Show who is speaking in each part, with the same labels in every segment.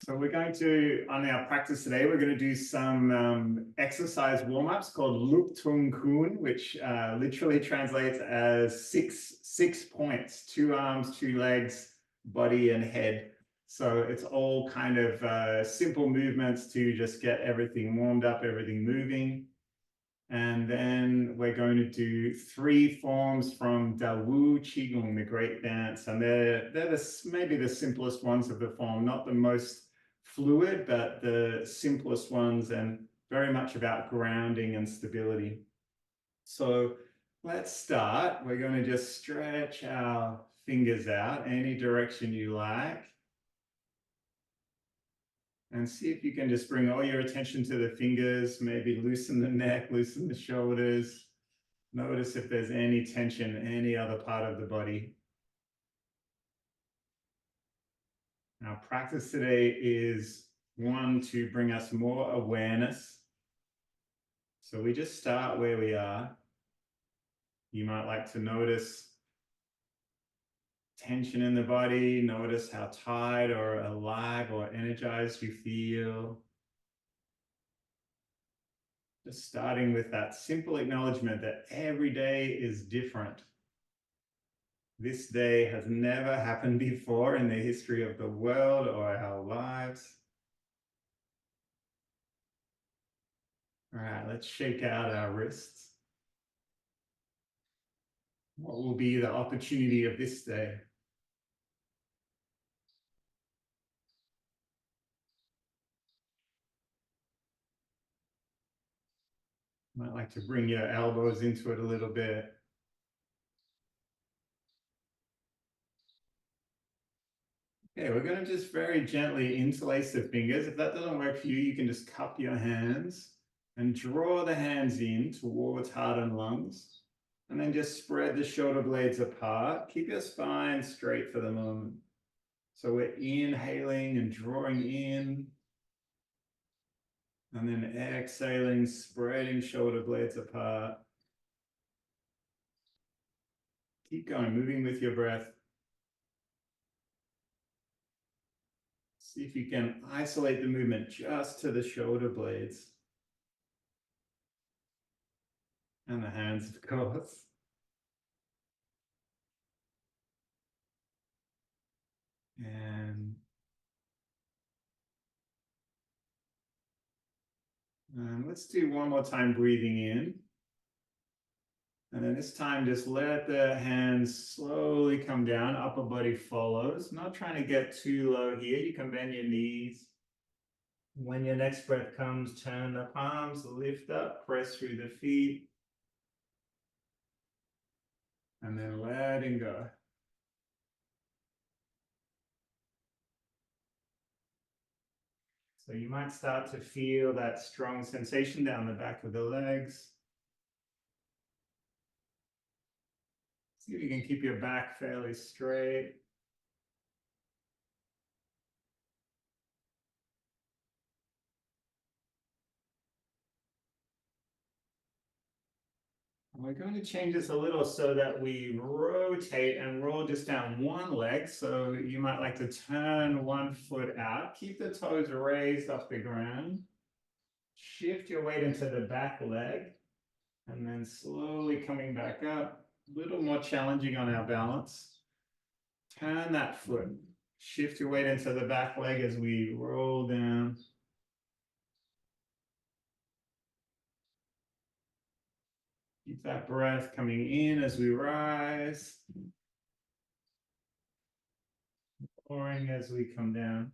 Speaker 1: So we're going to, on our practice today, we're going to do some exercise warm-ups called Luk Tong Kuen, which literally translates as six points: 2 arms, 2 legs, body, and head. So it's all kind of simple movements to just get everything warmed up, everything moving. And then we're going to do 3 forms from Dawu Qigong, the great dance. And they're maybe the simplest ones of the form, not the most fluid, but the simplest ones, and very much about grounding and stability. So let's start. We're going to just stretch our fingers out any direction you like. And see if you can just bring all your attention to the fingers, maybe loosen the neck, loosen the shoulders. Notice if there's any tension, any other part of the body. Our practice today is one to bring us more awareness. So we just start where we are. You might like to notice tension in the body, notice how tired or alive or energized you feel. Just starting with that simple acknowledgement that every day is different. This day has never happened before in the history of the world or our lives. All right, let's shake out our wrists. What will be the opportunity of this day? Might like to bring your elbows into it a little bit. Okay, we're going to just very gently interlace the fingers. If that doesn't work for you, you can just cup your hands and draw the hands in towards heart and lungs. And then just spread the shoulder blades apart. Keep your spine straight for the moment. So we're inhaling and drawing in. And then exhaling, spreading shoulder blades apart. Keep going, moving with your breath. See if you can isolate the movement just to the shoulder blades. And the hands, of course. And let's do one more time breathing in. And then this time, just let the hands slowly come down. Upper body follows. Not trying to get too low here. You can bend your knees. When your next breath comes, turn the palms, lift up, press through the feet. And then letting go. So you might start to feel that strong sensation down the back of the legs. See if you can keep your back fairly straight. We're going to change this a little so that we rotate and roll just down one leg. So you might like to turn one foot out. Keep the toes raised off the ground. Shift your weight into the back leg. And then slowly coming back up. A little more challenging on our balance. Turn that foot. Shift your weight into the back leg as we roll down. Keep that breath coming in as we rise. Pouring as we come down.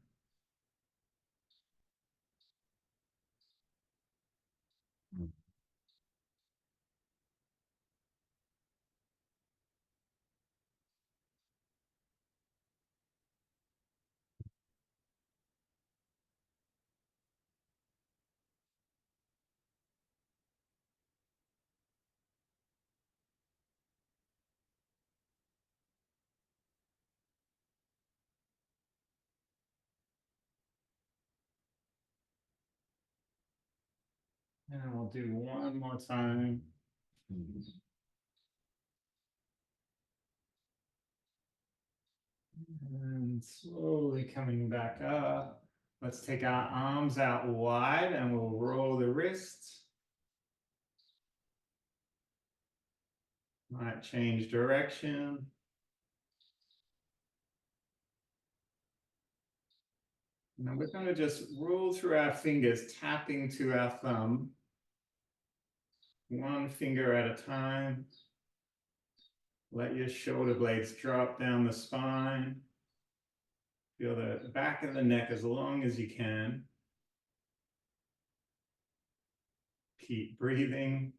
Speaker 1: And we'll do one more time. And slowly coming back up. Let's take our arms out wide and we'll roll the wrists. Might change direction. Now we're going to just roll through our fingers, tapping to our thumb. One finger at a time. Let your shoulder blades drop down the spine. Feel the back of the neck as long as you can. Keep breathing.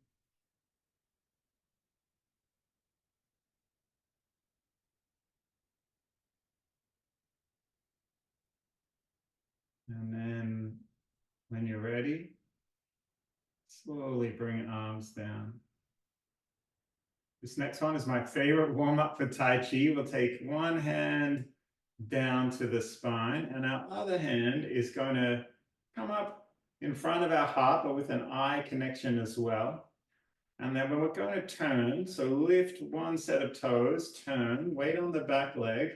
Speaker 1: And then when you're ready, slowly bring arms down. This next one is my favorite warm-up for Tai Chi. We'll take one hand down to the spine, and our other hand is going to come up in front of our heart, but with an eye connection as well. And then when we're going to turn, so lift one set of toes, turn, weight on the back leg,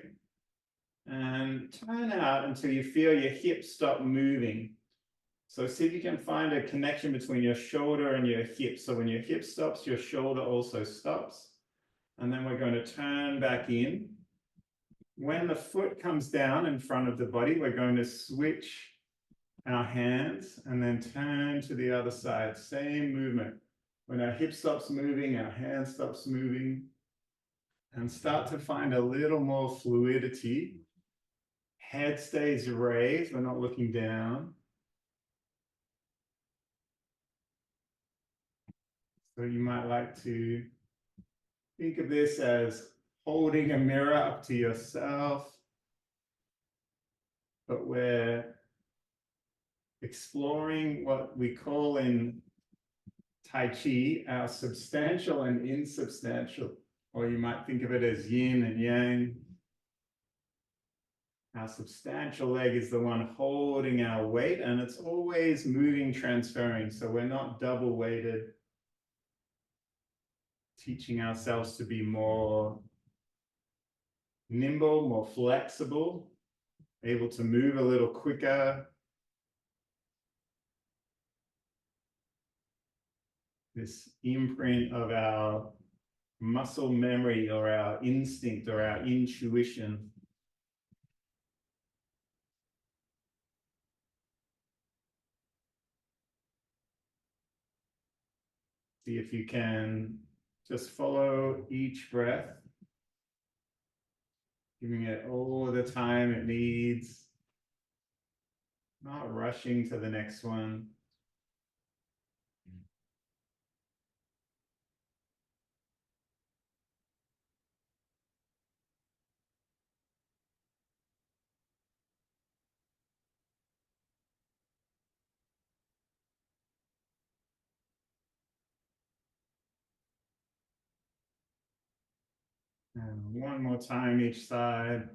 Speaker 1: and turn out until you feel your hips stop moving. So see if you can find a connection between your shoulder and your hip. So when your hip stops, your shoulder also stops. And then we're going to turn back in. When the foot comes down in front of the body, we're going to switch our hands and then turn to the other side. Same movement. When our hip stops moving, our hand stops moving. And start to find a little more fluidity. Head stays raised, we're not looking down. So you might like to think of this as holding a mirror up to yourself, but we're exploring what we call in Tai Chi our substantial and insubstantial, or you might think of it as yin and yang. Our substantial leg is the one holding our weight, and it's always moving, transferring, so we're not double weighted. Teaching ourselves to be more nimble, more flexible, able to move a little quicker. This imprint of our muscle memory or our instinct or our intuition. See if you can just follow each breath, giving it all the time it needs, not rushing to the next one. And one more time each side.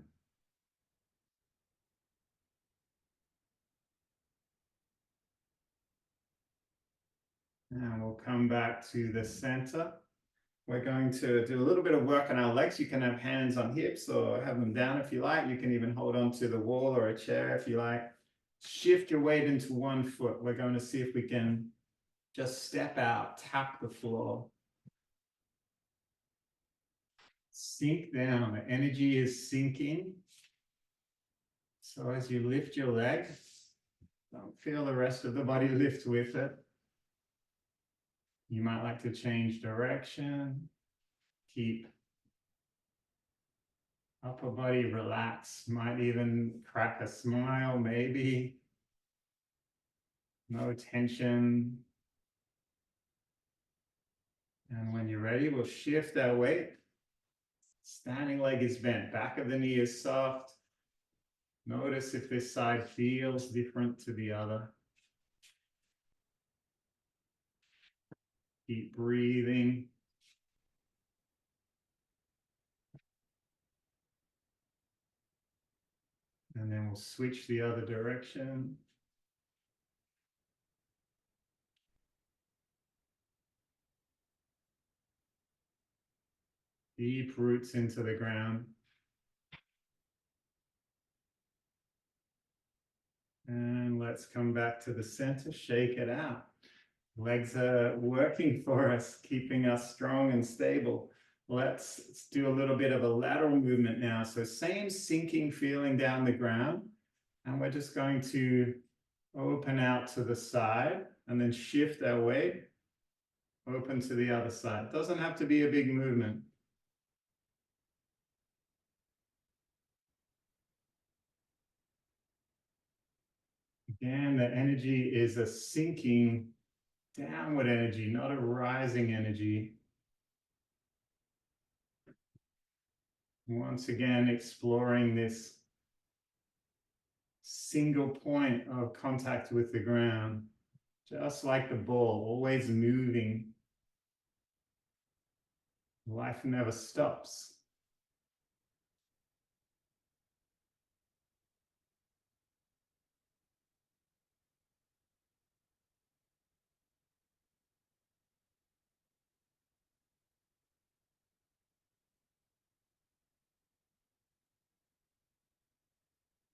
Speaker 1: And we'll come back to the center. We're going to do a little bit of work on our legs. You can have hands on hips or have them down if you like. You can even hold on to the wall or a chair if you like. Shift your weight into one foot. We're going to see if we can just step out, tap the floor. Sink down. The energy is sinking. So as you lift your leg, don't feel the rest of the body lift with it. You might like to change direction. Keep upper body relaxed. Might even crack a smile, maybe. No tension. And when you're ready, we'll shift our weight. Standing leg is bent. Back of the knee is soft. Notice if this side feels different to the other. Keep breathing. And then we'll switch the other direction. Deep roots into the ground. And let's come back to the center, shake it out. Legs are working for us, keeping us strong and stable. Let's do a little bit of a lateral movement now. So same sinking feeling down the ground. And we're just going to open out to the side and then shift our weight, open to the other side. It doesn't have to be a big movement. Again, the energy is a sinking downward energy, not a rising energy. Once again, exploring this single point of contact with the ground, just like the ball, always moving. Life never stops.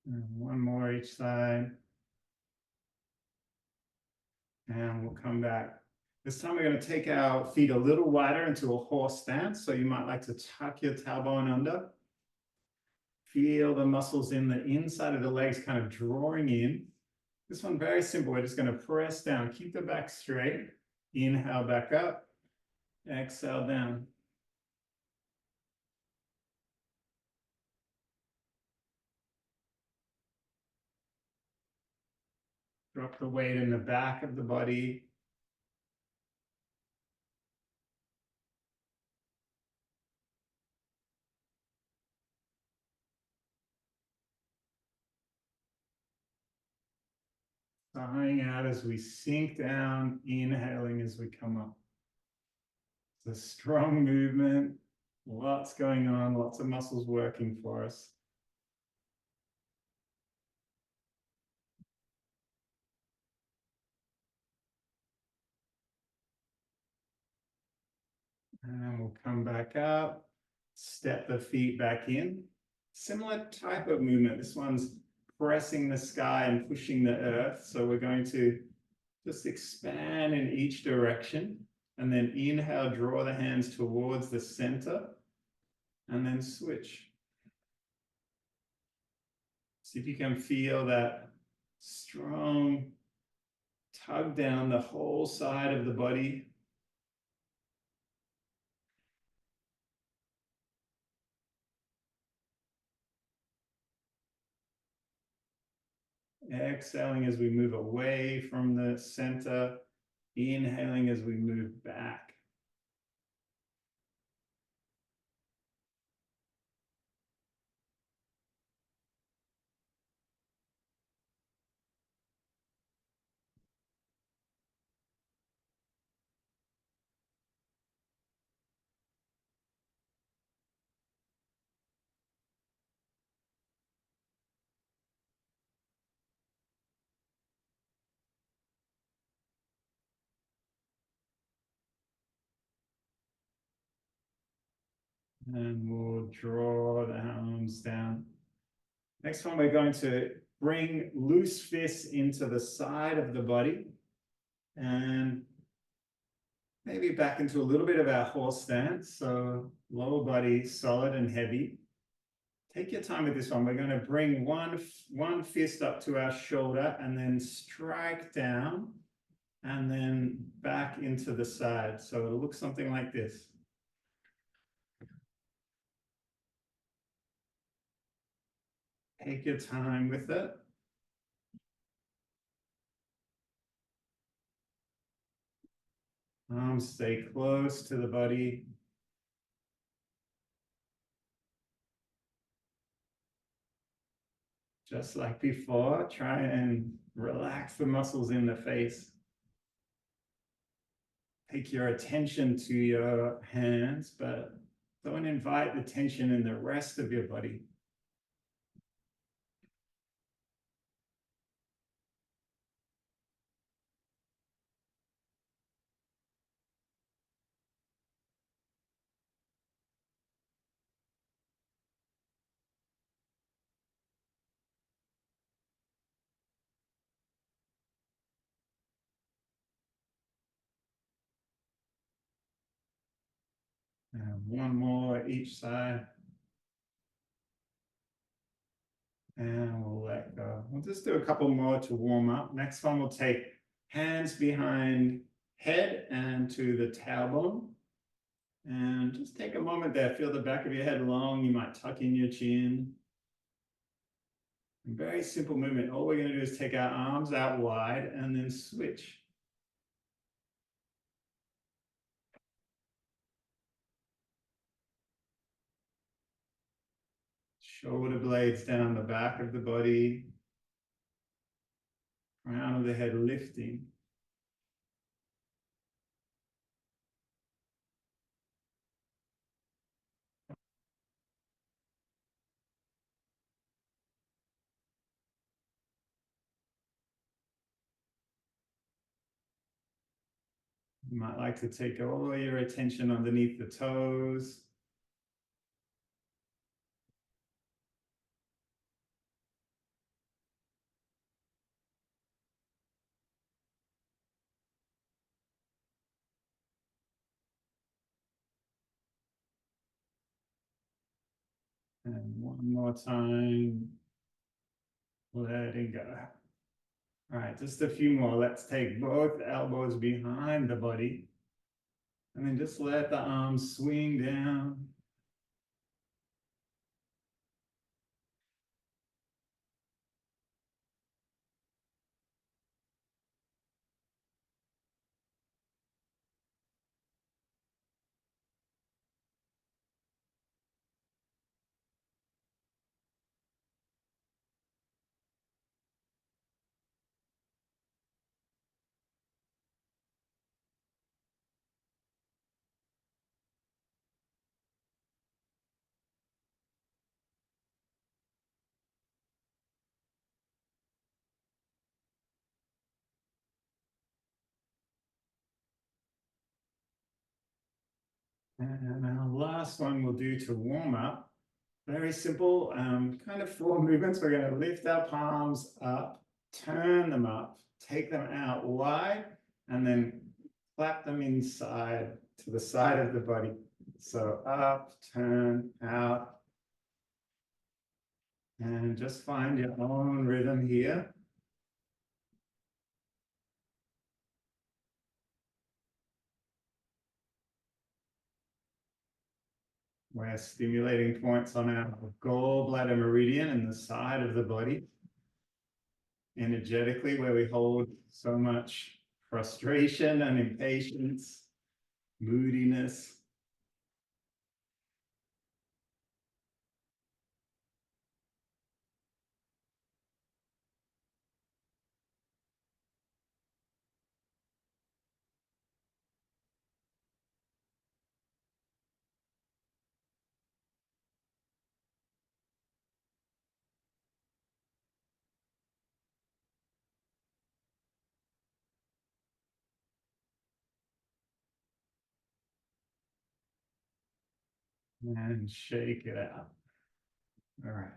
Speaker 1: And one more each side. And we'll come back. This time we're going to take our feet a little wider into a horse stance. So you might like to tuck your tailbone under. Feel the muscles in the inside of the legs kind of drawing in. This one, very simple. We're just going to press down. Keep the back straight. Inhale back up. Exhale down. Drop the weight in the back of the body. Sighing out as we sink down, inhaling as we come up. It's a strong movement, lots going on, lots of muscles working for us. And we'll come back up, step the feet back in. Similar type of movement. This one's pressing the sky and pushing the earth. So we're going to just expand in each direction. And then inhale, draw the hands towards the center. And then switch. See if you can feel that strong tug down the whole side of the body. Exhaling as we move away from the center. Inhaling as we move back. And we'll draw the arms down. Next one, we're going to bring loose fists into the side of the body and maybe back into a little bit of our horse stance. So lower body solid and heavy. Take your time with this one. We're going to bring one fist up to our shoulder and then strike down and then back into the side. So it'll look something like this. Take your time with it. Arms stay close to the body. Just like before, try and relax the muscles in the face. Take your attention to your hands, but don't invite the tension in the rest of your body. And one more each side. And we'll let go. We'll just do a couple more to warm up. Next one, we'll take hands behind head and to the tailbone. And just take a moment there. Feel the back of your head long. You might tuck in your chin. Very simple movement. All we're going to do is take our arms out wide and then switch. Shoulder blades down the back of the body. Crown of the head lifting. You might like to take all your attention underneath the toes. And one more time, letting go. All right, just a few more. Let's take both elbows behind the body. And then just let the arms swing down. And our last one we'll do to warm up. Very simple, kind of 4 movements. We're going to lift our palms up, turn them up, take them out wide, and then clap them inside to the side of the body. So up, turn, out. And just find your own rhythm here. We're stimulating points on our gallbladder meridian in the side of the body. Energetically, where we hold so much frustration and impatience, moodiness. And shake it out. All right.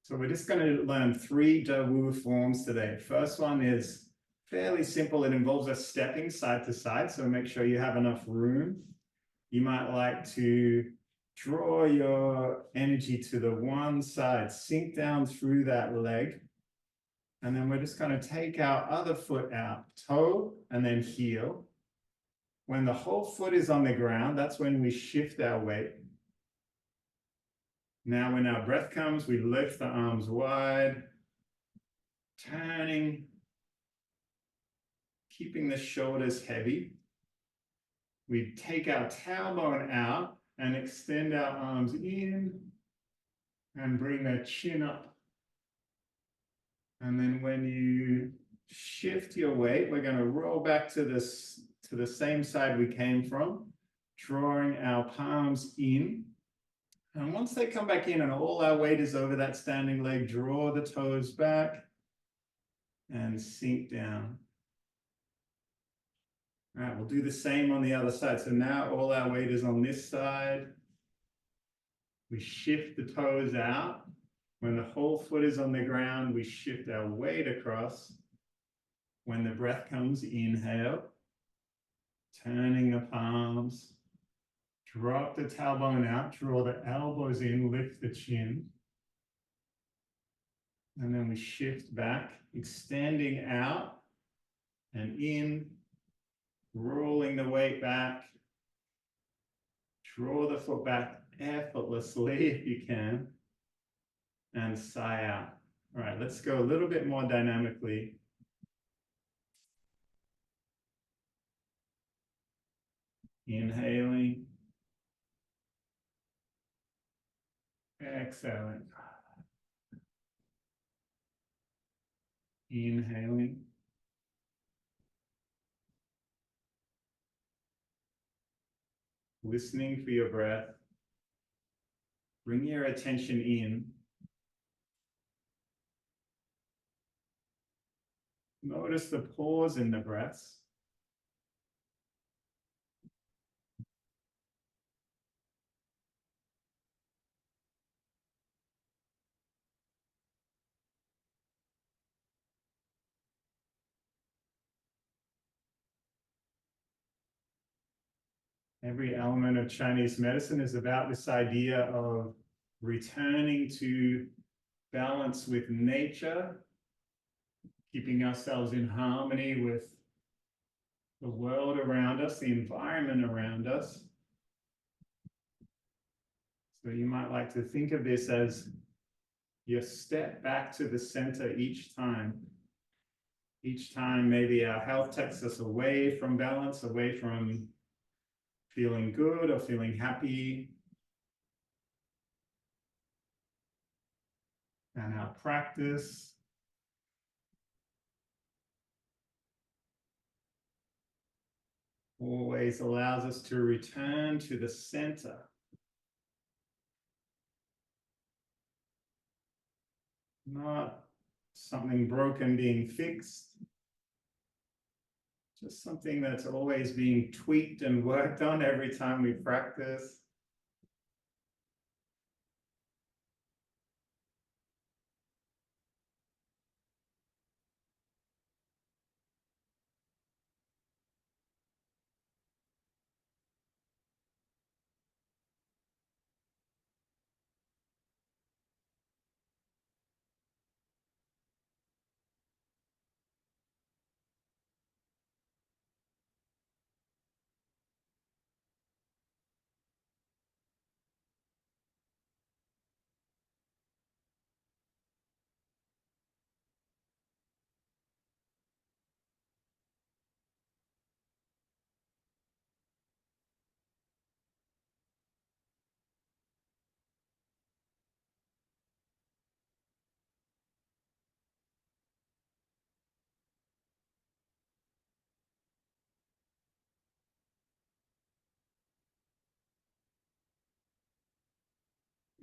Speaker 1: So we're just going to learn 3 Dawu forms today. First one is fairly simple. It involves us stepping side to side. So make sure you have enough room. You might like to draw your energy to the one side, sink down through that leg. And then we're just going to take our other foot out, toe and then heel. When the whole foot is on the ground, that's when we shift our weight. Now, when our breath comes, we lift the arms wide, turning, keeping the shoulders heavy. We take our tailbone out and extend our arms in and bring the chin up. And then when you shift your weight, we're going to roll back to the same side we came from, drawing our palms in. And once they come back in and all our weight is over that standing leg, draw the toes back and sink down. All right, we'll do the same on the other side. So now all our weight is on this side. We shift the toes out. When the whole foot is on the ground, we shift our weight across. When the breath comes, inhale, turning the palms, Drop the tailbone out, draw the elbows in, lift the chin. And then we shift back, extending out and in, rolling the weight back. Draw the foot back effortlessly if you can. And sigh out. All right, let's go a little bit more dynamically. Inhaling. Exhaling. Inhaling. Listening for your breath. Bring your attention in. Notice the pause in the breaths. Every element of Chinese medicine is about this idea of returning to balance with nature, keeping ourselves in harmony with the world around us, the environment around us. So you might like to think of this as your step back to the center each time. Each time maybe our health takes us away from balance, away from feeling good or feeling happy. And our practice always allows us to return to the center. Not something broken being fixed, just something that's always being tweaked and worked on every time we practice.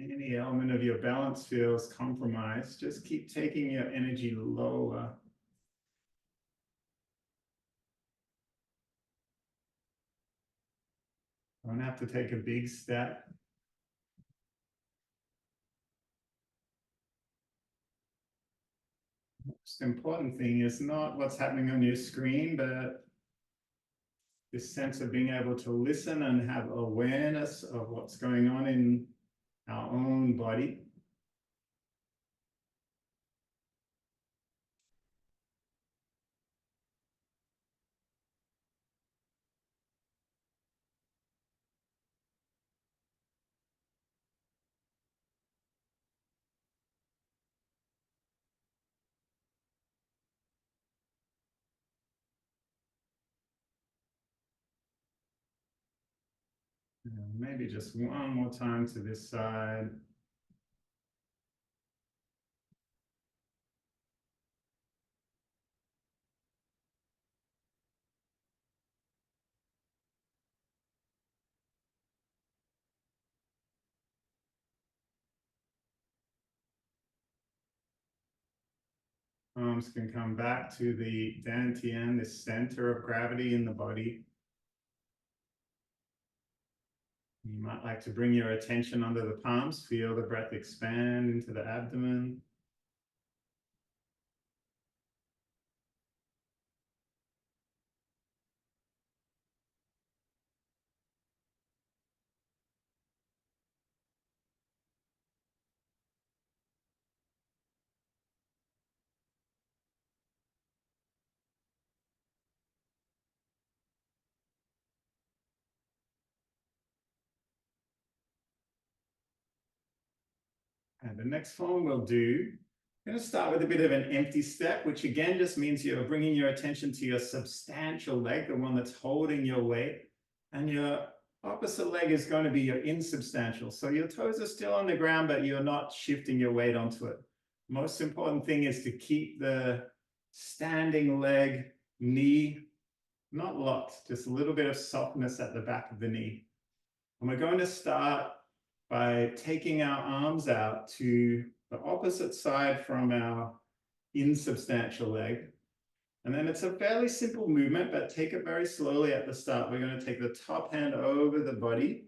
Speaker 1: Any element of your balance feels compromised, just keep taking your energy lower. Don't have to take a big step. Most important thing is not what's happening on your screen, but this sense of being able to listen and have awareness of what's going on in our own body. Maybe just one more time to this side. Arms can come back to the dantian, the center of gravity in the body. You might like to bring your attention under the palms, feel the breath expand into the abdomen. And the next one we'll do, I'm going to start with a bit of an empty step, which again just means you're bringing your attention to your substantial leg, the one that's holding your weight, and your opposite leg is going to be your insubstantial. So your toes are still on the ground, but you're not shifting your weight onto it. Most important thing is to keep the standing leg, knee, not locked, just a little bit of softness at the back of the knee. And we're going to start by taking our arms out to the opposite side from our insubstantial leg. And then it's a fairly simple movement, but take it very slowly at the start. We're going to take the top hand over the body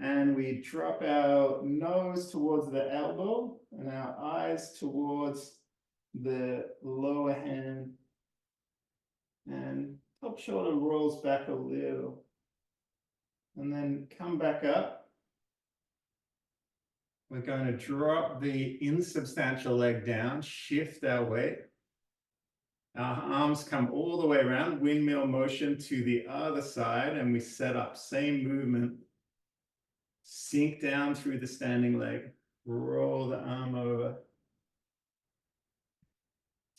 Speaker 1: and we drop our nose towards the elbow and our eyes towards the lower hand, and top shoulder rolls back a little, and then come back up. We're going to drop the insubstantial leg down, shift our weight. Our arms come all the way around, windmill motion to the other side, and we set up, same movement. Sink down through the standing leg, roll the arm over.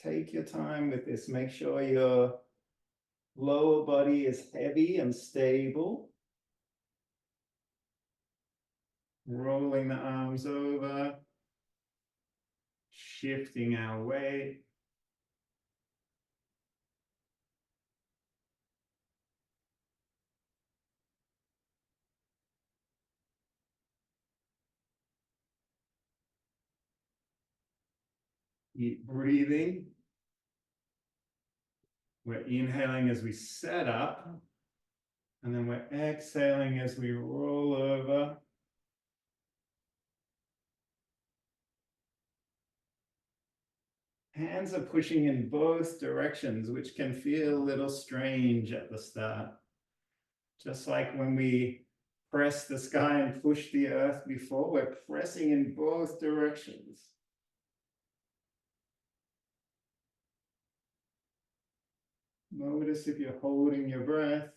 Speaker 1: Take your time with this. Make sure your lower body is heavy and stable. Rolling the arms over, shifting our weight. Keep breathing. We're inhaling as we set up, and then we're exhaling as we roll over. Hands are pushing in both directions, which can feel a little strange at the start. Just like when we press the sky and push the earth before, we're pressing in both directions. Notice if you're holding your breath.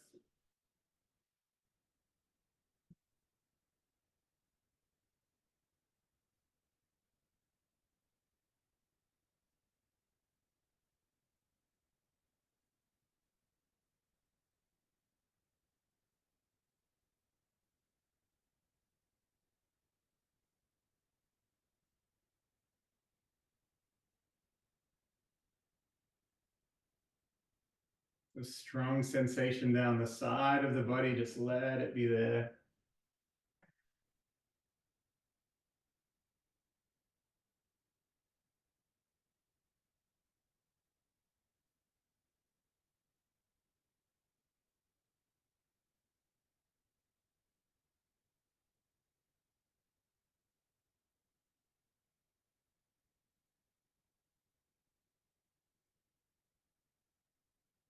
Speaker 1: A strong sensation down the side of the body, just let it be there.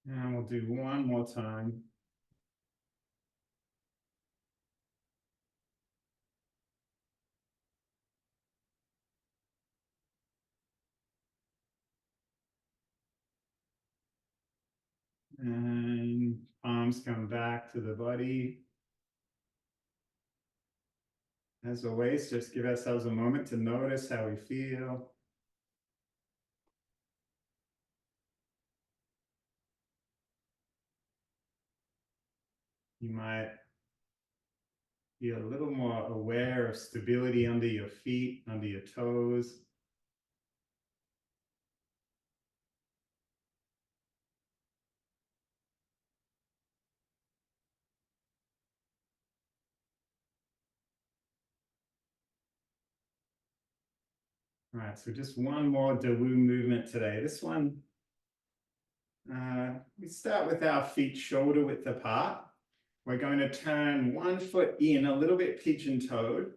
Speaker 1: And we'll do one more time. And palms come back to the body. As always, just give ourselves a moment to notice how we feel. You might be a little more aware of stability under your feet, under your toes. All right, so just one more Dawu movement today. This one, we start with our feet shoulder width apart. We're going to turn one foot in a little bit pigeon-toed,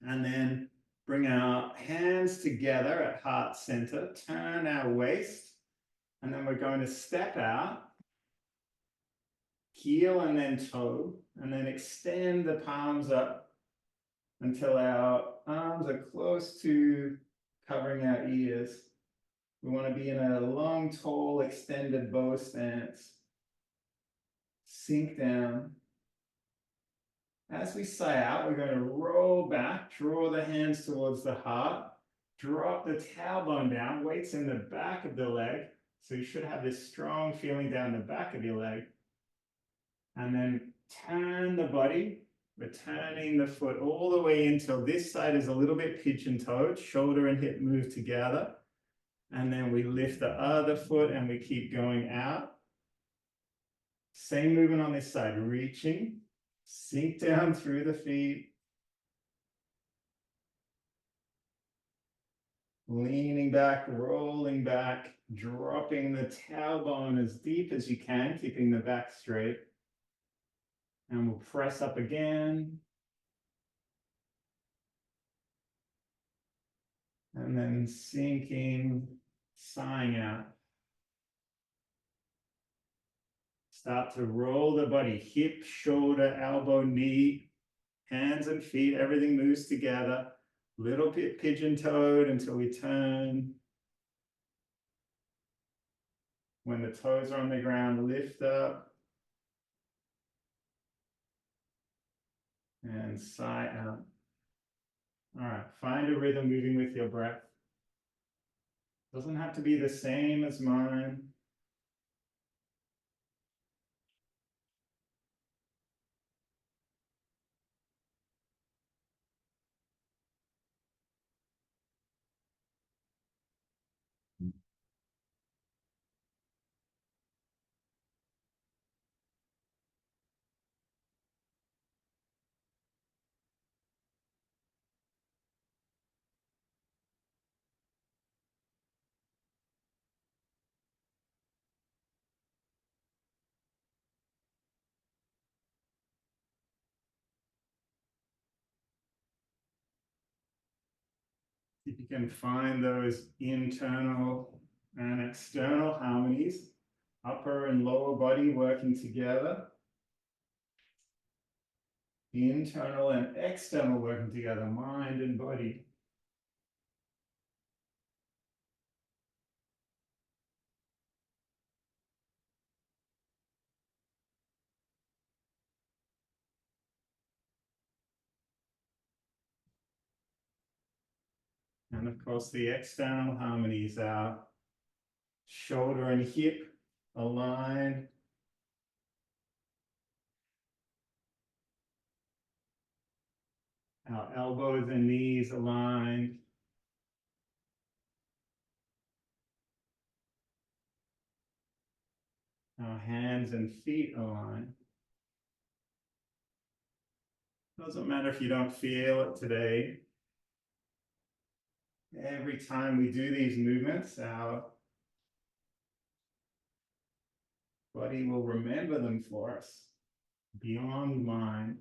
Speaker 1: and then bring our hands together at heart center, turn our waist, and then we're going to step out, heel and then toe, and then extend the palms up until our arms are close to covering our ears. We want to be in a long, tall, extended bow stance. Sink down. As we sigh out, we're going to roll back, draw the hands towards the heart, drop the tailbone down, weights in the back of the leg. So you should have this strong feeling down the back of your leg. And then turn the body. We're turning the foot all the way until this side is a little bit pigeon-toed, shoulder and hip move together. And then we lift the other foot and we keep going out. Same movement on this side, reaching, sink down through the feet, leaning back, rolling back, dropping the tailbone as deep as you can, keeping the back straight. And we'll press up again. And then sinking, sighing out. Start to roll the body, hip, shoulder, elbow, knee, hands and feet, everything moves together. Little bit pigeon-toed until we turn. When the toes are on the ground, lift up. And sigh out. All right, find a rhythm moving with your breath. Doesn't have to be the same as mine. If you can find those internal and external harmonies, upper and lower body working together, internal and external working together, mind and body. And of course, the external harmonies are shoulder and hip aligned. Our elbows and knees aligned. Our hands and feet aligned. Doesn't matter if you don't feel it today. Every time we do these movements, our body will remember them for us, beyond mind.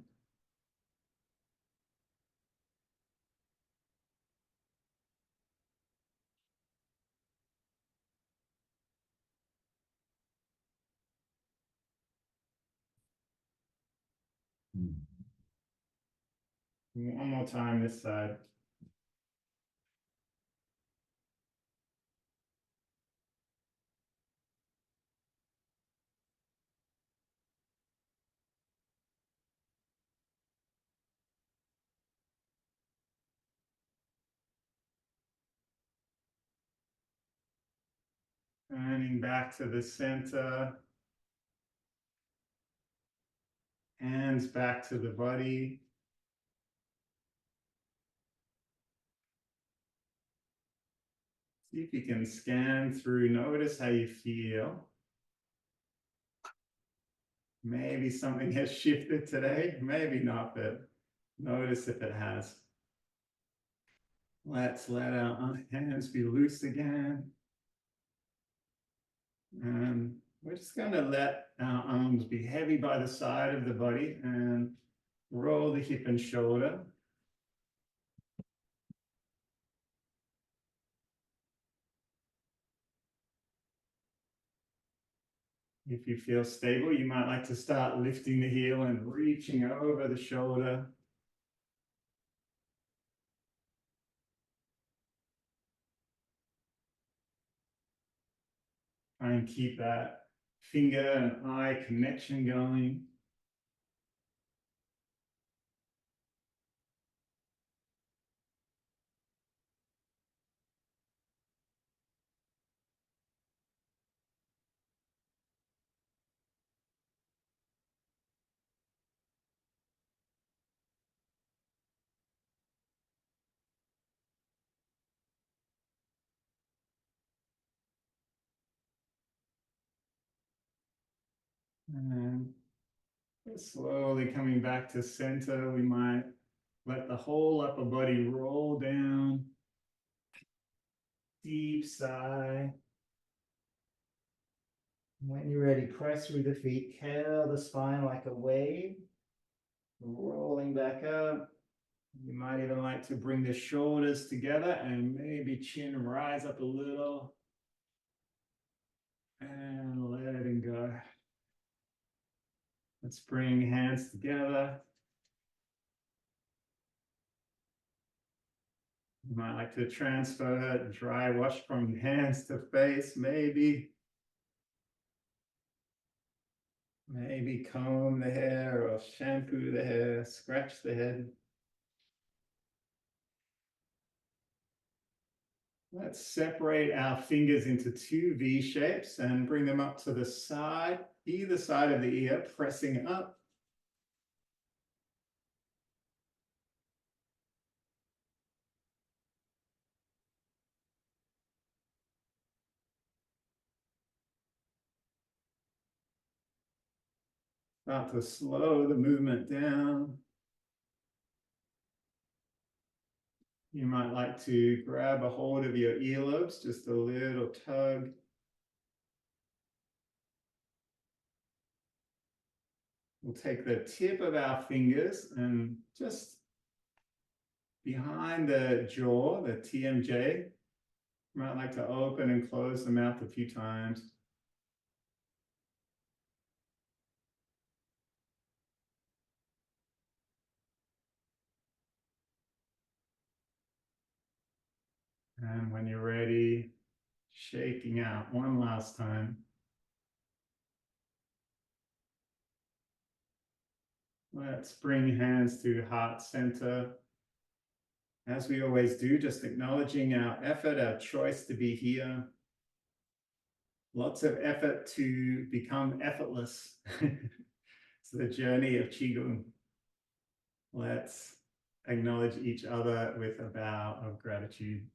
Speaker 1: One more time this side. Turning back to the center. Hands back to the body. See if you can scan through, notice how you feel. Maybe something has shifted today, maybe not, but notice if it has. Let's let our hands be loose again. And we're just going to let our arms be heavy by the side of the body and roll the hip and shoulder. If you feel stable, you might like to start lifting the heel and reaching over the shoulder. Try and keep that finger and eye connection going. And slowly coming back to center, we might let the whole upper body roll down. Deep sigh. When you're ready, press through the feet, curl the spine like a wave, rolling back up. You might even like to bring the shoulders together and maybe chin rise up a little. And letting go. Let's bring hands together. You might like to transfer dry wash from hands to face, maybe. Maybe comb the hair or shampoo the hair, scratch the head. Let's separate our fingers into two V shapes and bring them up to the side, either side of the ear, pressing up. Start to slow the movement down. You might like to grab a hold of your earlobes, just a little tug. We'll take the tip of our fingers and just behind the jaw, the TMJ, you might like to open and close the mouth a few times. And when you're ready, shaking out one last time. Let's bring hands to heart center. As we always do, just acknowledging our effort, our choice to be here. Lots of effort to become effortless. It's the journey of Qigong. Let's acknowledge each other with a bow of gratitude.